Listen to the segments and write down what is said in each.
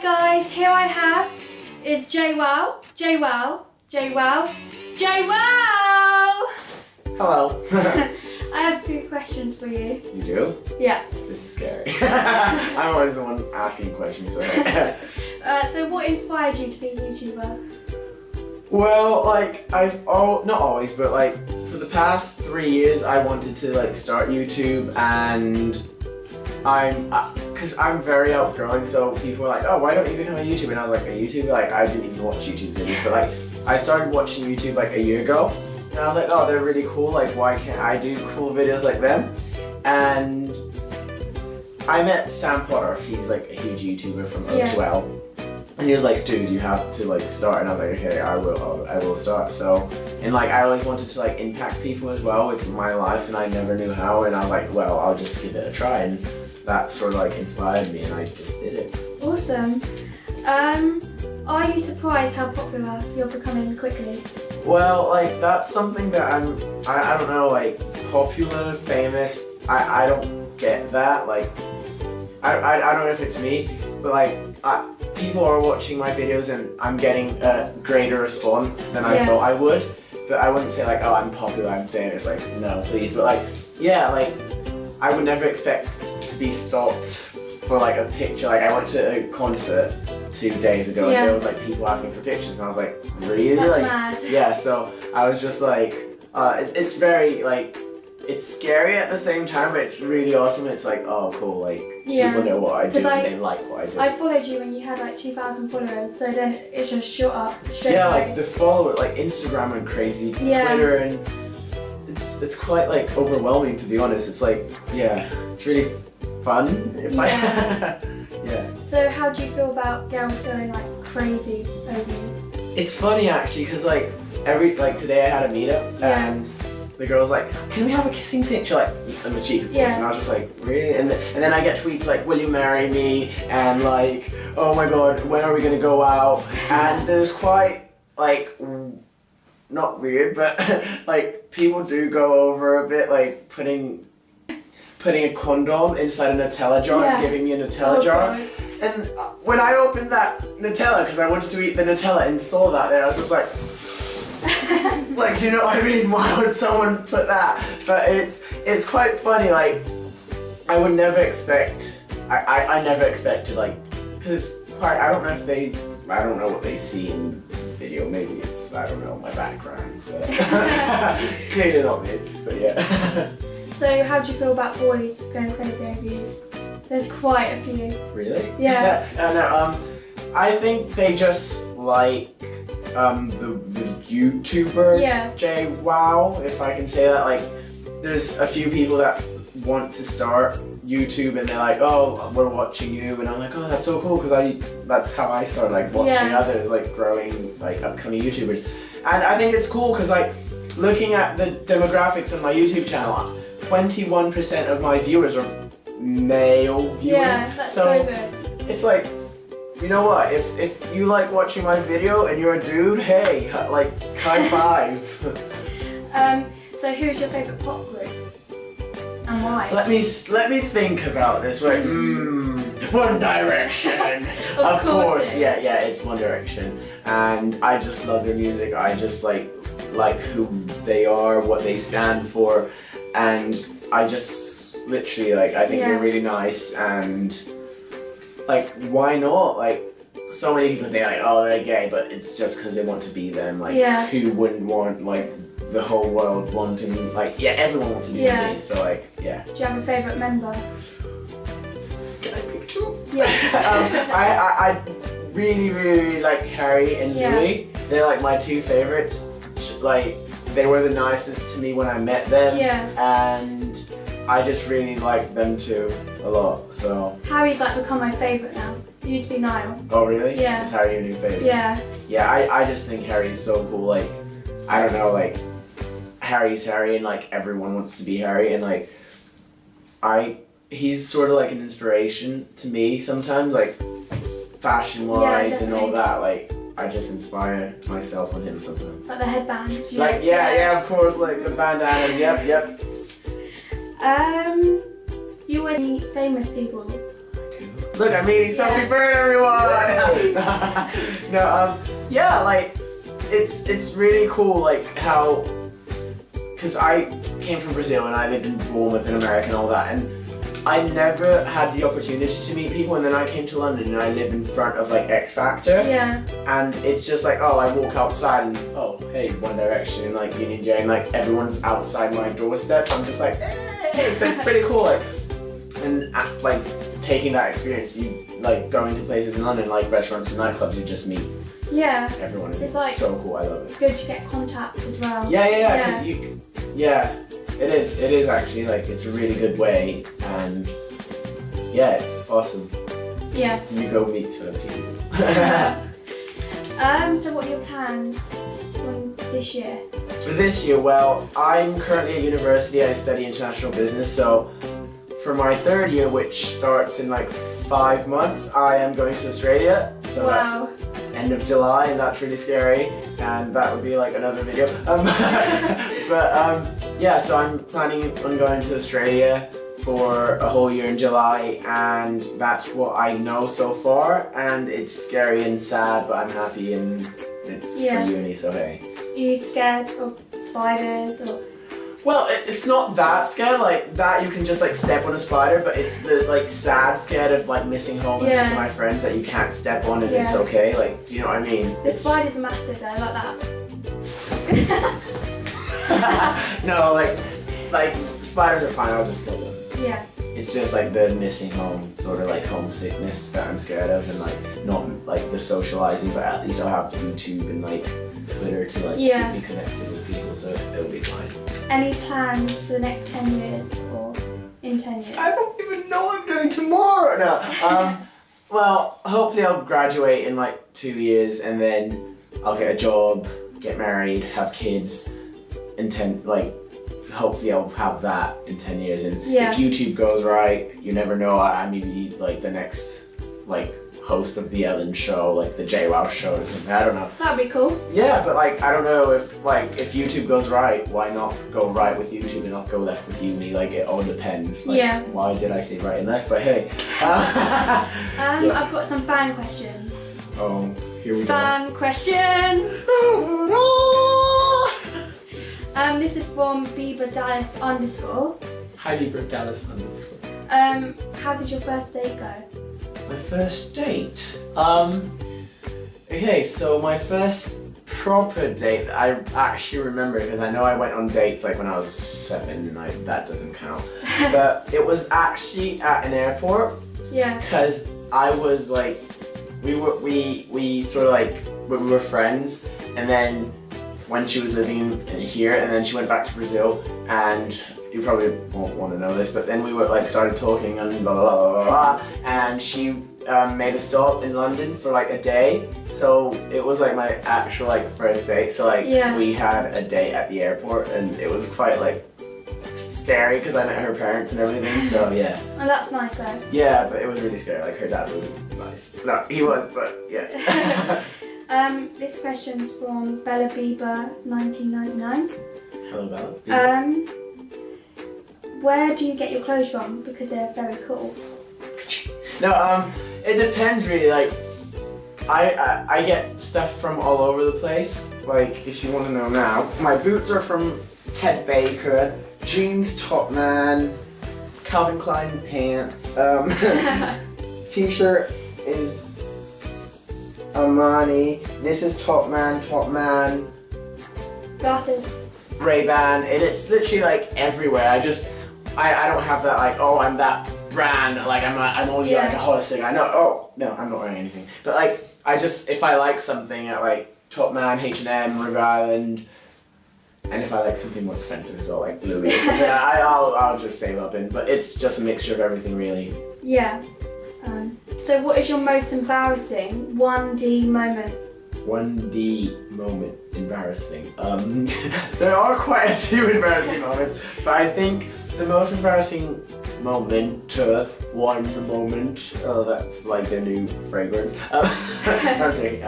guys, here I have is JWOW. JWOW. JWOW. JWOW! Hello. I have a few questions for you. You do? Yeah. This is scary. I'm always the one asking questions. So, so what inspired you to be a YouTuber? well, like not always, but like for the past 3 years, I wanted to like start YouTube, and because I'm very outgoing, so people were like, oh, why don't you become a YouTuber? And I was like, a YouTuber? Like, I didn't even watch YouTube videos, but like I started watching YouTube like a year ago, and I was like, oh, they're really cool. Like, why can't I do cool videos like them? And I met Sam Potter. He's like a huge YouTuber from JWOW. And he was like, dude, you have to like start. And I was like, okay, I will start. So, and like I always wanted to like impact people as well with my life, and I never knew how. And I was like, well, I'll just give it a try. And that sort of like inspired me, and I just did it. Awesome. Are you surprised how popular you're becoming quickly? Well, like that's something that I don't know, like popular, famous. I don't get that. Like I don't know if it's me, but like people are watching my videos and I'm getting a greater response than I thought I would. But I wouldn't say like, oh, I'm popular, I'm famous. Like, no, please. But like, yeah, like I would never expect to be stopped for like a picture. Like I went to a concert 2 days ago and there was like people asking for pictures, and I was like, really? That's like, mad. yeah. So I was just like, it's very like. It's scary at the same time, but it's really awesome. It's like, oh, cool, like, people know what I do and they like what I do. I followed you when you had like 2,000 followers, so then it just shot up straight away. Like the follower, like Instagram went crazy, Twitter, and it's quite like overwhelming, to be honest. It's like, it's really fun. So how do you feel about girls going like crazy over you? It's funny actually, because like today I had a meetup and the girl's like, can we have a kissing picture, like on the cheek, of course, and I was just like, really? And then I get tweets like, will you marry me? And like, oh my god, when are we gonna go out? And there's quite like, not weird, but like people do go over a bit, like putting a condom inside a Nutella jar and giving me a Nutella jar. God. And when I opened that Nutella, because I wanted to eat the Nutella and saw that there, I was just like, like, do you know what I mean? Why would someone put that? But it's quite funny. Like, I would never expect. I never expected, like, because it's quite. I don't know what they see in the video. Maybe it's, I don't know, my background. But it's clearly not me. But yeah. So how do you feel about boys going crazy over you? There's quite a few. Really? Yeah. No. I think they just like the YouTuber JWOW, if I can say that. Like, there's a few people that want to start YouTube and they're like, oh, we're watching you, and I'm like, oh, that's so cool, because that's how I started, like watching others like growing like upcoming YouTubers. And I think it's cool because like looking at the demographics on my YouTube channel, 21% of my viewers are male viewers. Yeah, that's so good. It's like, you know what, if you like watching my video and you're a dude, hey, like, high five. So who's your favourite pop group? And why? Let me think about this. Wait, One Direction. Of course. Yeah, it's One Direction. And I just love their music. I just like who they are, what they stand for, and I just literally like, I think they're really nice, and like, why not? Like, so many people say like, oh, they're gay, but it's just because they want to be them. Like, who wouldn't want like the whole world wanting, like, everyone wants to be me. So like, Do you have a favourite member? Can I pick two? Yeah. I really, really like Harry and Louis. They're like my two favourites. Like, they were the nicest to me when I met them. And I just really like them too a lot. So Harry's like become my favourite now. It used to be Niall. Oh really? Yeah. Is Harry your new favourite? Yeah. Yeah, I just think Harry's so cool. Like, I don't know, like, Harry's Harry and like everyone wants to be Harry, and like he's sort of like an inspiration to me sometimes, like fashion wise and all that. Like, I just inspire myself on him sometimes. Like the headband. Like, of course, like the bandanas, yep. You were any famous people? Look, I'm meeting Sophie Bird, everyone! No, yeah, like it's really cool, like how, because I came from Brazil and I lived in Bournemouth in America and all that, and I never had the opportunity to meet people, and then I came to London and I live in front of like X Factor. Yeah. And it's just like, oh, I walk outside and oh, hey, One Direction and like Union J, and like everyone's outside my doorstep. So I'm just like, hey, so it's pretty cool. Like, and like taking that experience, you like going to places in London, like restaurants and nightclubs, you just meet everyone. And it's like so cool. I love it. Good to get contact as well. Yeah. It is actually, like, it's a really good way, and yeah, it's awesome. Yeah. You go meet celebrity people. So what are your plans for this year? For this year, well, I'm currently at university. I study international business, so for my third year, which starts in like 5 months, I am going to Australia. So wow. That's end of July, and that's really scary, and that would be like another video. Yeah, so I'm planning on going to Australia for a whole year in July, and that's what I know so far, and it's scary and sad, but I'm happy, and it's for uni, so hey. Are you scared of spiders or? Well, it's not that scared, like that you can just like step on a spider, but it's the like sad scared of like missing home and missing my friends that you can't step on and it's okay, like, do you know what I mean? The spiders are massive though, like that. No, like spiders are fine, I'll just kill them. Yeah. It's just like the missing home, sort of like homesickness that I'm scared of, and like not like the socializing, but at least I'll have YouTube and like Twitter to like keep me connected with people, so it'll be fine. Any plans for the next 10 years or in 10 years? I don't even know what I'm doing tomorrow. No. Well, hopefully I'll graduate in like 2 years, and then I'll get a job, get married, have kids, and hopefully I'll have that in 10 years. And if YouTube goes right, you never know, I may be like the next like host of the Ellen show, like the JWOW show or something, I don't know. That'd be cool. Yeah, but like, I don't know if YouTube goes right, why not go right with YouTube and not go left with uni? Like, it all depends. Like, why did I say right and left? But hey. I've got some fan questions. Oh, here we go. Fan questions! This is from Bieber Dallas _. Hi Bieber Dallas _. How did your first date go? My first date? Okay, so my first proper date, I actually remember because I know I went on dates like when I was 7, and that doesn't count. But it was actually at an airport. Yeah. Because I was like, we were friends, and then when she was living here, and then she went back to Brazil, and you probably won't want to know this, but then we were like started talking and blah blah blah blah blah, and she made a stop in London for like a day, so it was like my actual like first date. So like we had a date at the airport, and it was quite like scary because I met her parents and everything. So yeah. Oh, that's nice though. Yeah, but it was really scary. Like her dad was nice. No, he was, but yeah. This question's from Bella Bieber 1999. Hello, Bella. Where do you get your clothes from? Because they're very cool. No, it depends really. Like, I get stuff from all over the place. Like, if you want to know now, my boots are from Ted Baker, jeans Topman, Calvin Klein pants. T-shirt is Armani. This is Topman. Glasses. Ray-Ban, and it's literally like everywhere. I don't have that like, oh, I'm that brand, like I'm only like a holistic. I know, oh no, I'm not wearing anything. But like, if I like something at like Topman, H&M, River Island, and if I like something more expensive as well, like Louis or something, I'll just save up in. But it's just a mixture of everything really. Yeah. So what is your most embarrassing 1D moment? 1D moment, embarrassing. There are quite a few embarrassing moments, but I think the most embarrassing moment, oh, that's like their new fragrance. I'm joking.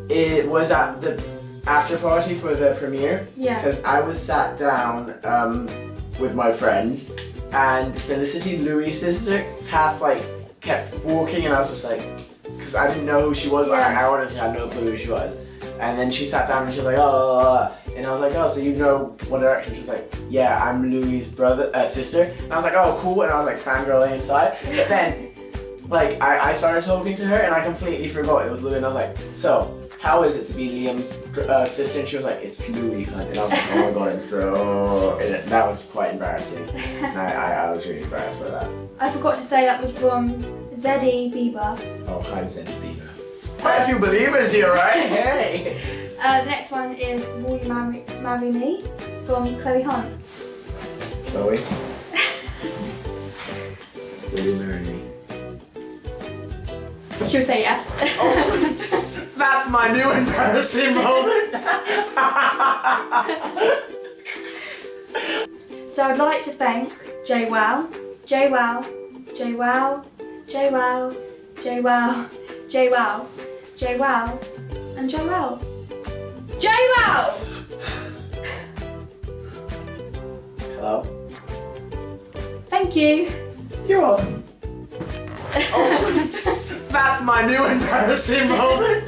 It was at the after party for the premiere. Yeah. Because I was sat down with my friends, and Felicity, Louis' sister, kept walking, and I was just like, because I didn't know who she was. Yeah. I honestly had no clue who she was. And then she sat down and she was like, oh, and I was like, oh, so you know One Direction? She was like, yeah, I'm Louis' sister. And I was like, oh, cool. And I was like fangirling inside. But then, like, I started talking to her and I completely forgot it was Louis. And I was like, so, how is it to be Liam's sister? And she was like, it's Louis, hun. And I was like, oh my god, I'm so... And that was quite embarrassing. And I was really embarrassed by that. I forgot to say that was from Zeddy Bieber. Oh, hi, Zeddy Bieber. Quite a few believers here, right? Hey! The next one is Will You Marry Me? From Chloe Hunt. Chloe? Will you marry me? She'll say yes. Oh, that's my new embarrassing moment! So I'd like to thank JWOW, JWOW, JWOW, JWOW, JWOW, JWOW, JWOW, and JWOW. JWOW! Hello? Thank you. You're welcome. Oh, that's my new embarrassing moment!